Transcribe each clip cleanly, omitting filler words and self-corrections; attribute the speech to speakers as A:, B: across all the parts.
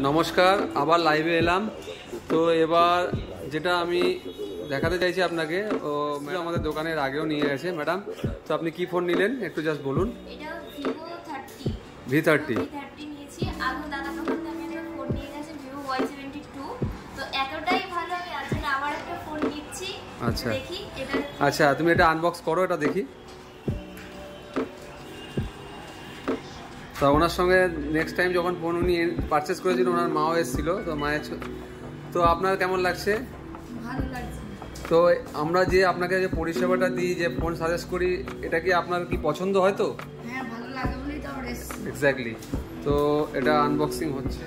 A: নমস্কার, আবার লাইভে এলাম। তো এবার যেটা আমি দেখাতে চাইছি আপনাকে, ও আমাদের দোকানের আগেও নিয়ে গেছে ম্যাডাম। তো আপনি কি ফোন নিলেন একটু জাস্ট বলুন।
B: এটা Vivo 30
A: V30
B: নিয়েছি। আগে দাদা দোকান থেকে আমি একটা ফোন নিয়ে গেছে Vivo Y72। তো এতটাই ভালো, আমি আজকে আবার একটা ফোন নিচ্ছি।
A: আচ্ছা
B: দেখি এটা।
A: আচ্ছা, তুমি এটা আনবক্স করো, এটা দেখি। তো ওনার সঙ্গে নেক্সট টাইম যখন ফোন উনি পারচেস করেছিলেন, ওনার মাও এসেছিল। তো মায়ের তো আপনার কেমন লাগছে?
B: ভালো লাগছে।
A: তো আমরা যে আপনাকে যে পরিষেবাটা দিই, যে ফোন সাজেস্ট করি, এটা কি আপনার কি পছন্দ হয়? তো
B: হ্যাঁ, ভালো লাগে বলেই তো আমরা এসেছি।
A: এক্স্যাক্টলি। তো এটা আনবক্সিং হচ্ছে।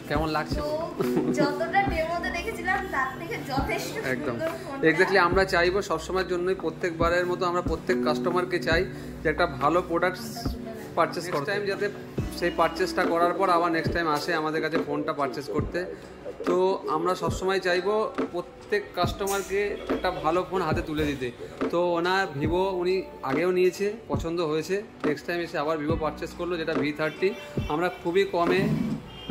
A: কেমন লাগছে?
B: যতটা ডেমোতে দেখেছিলাম তার থেকে যথেষ্ট
A: একদম
B: সুন্দর।
A: এক্স্যাক্টলি, আমরা চাইবো সবসময়ের জন্যই, প্রত্যেকবারের মতো আমরা প্রত্যেক কাস্টমারকে চাই যে একটা ভালো প্রোডাক্ট পারচেস করতে, টাইম যাতে সেই পারচেসটা করার পর আবার নেক্সট টাইম আসে আমাদের কাছে ফোনটা পারচেস করতে। তো আমরা সবসময় চাইবো প্রত্যেক কাস্টমারকে একটা ভালো ফোন হাতে তুলে দিতে। তো ওনার ভিভো উনি আগেও নিয়েছে, পছন্দ হয়েছে, নেক্সট টাইম এসে আবার ভিভো পারচেস করলো, যেটা V30। আমরা খুবই কমে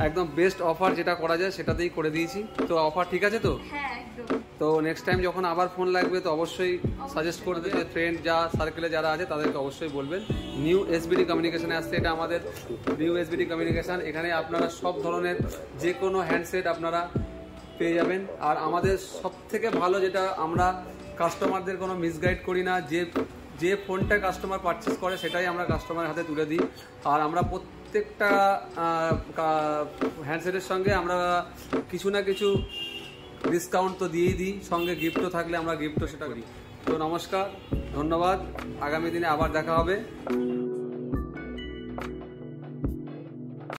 A: একদম বেস্ট অফার যেটা করা যায় সেটাতেই করে দিয়েছি। তো অফার ঠিক আছে তো?
B: হ্যাঁ, একদম।
A: তো নেক্সট টাইম যখন আবার ফোন লাগবে তো অবশ্যই সাজেস্ট করবে, যে ফ্রেন্ড যা সার্কেলে যারা আছে তাদেরকে অবশ্যই বলবেন। নিউ এসবিডি কমিউনিকেশনে আসছে, এটা আমাদের নিউ এসবিডি কমিউনিকেশন। এখানে আপনারা সব ধরনের যে কোনো হ্যান্ডসেট আপনারা পেয়ে যাবেন। আর আমাদের সব থেকে ভালো যেটা, আমরা কাস্টমারদের কোনো মিসগাইড করি না। যে ফোনটা কাস্টমার পারচেস করে সেটাই আমরা কাস্টমারের হাতে তুলে দিই। আর আমরা প্রত্যেকটা হ্যান্ডসেটের সঙ্গে আমরা কিছু না কিছু ডিসকাউন্ট তো দিয়েই দিই, সঙ্গে গিফটও থাকলে আমরা গিফটও সেটা করি। তো নমস্কার, ধন্যবাদ। আগামী দিনে আবার দেখা হবে।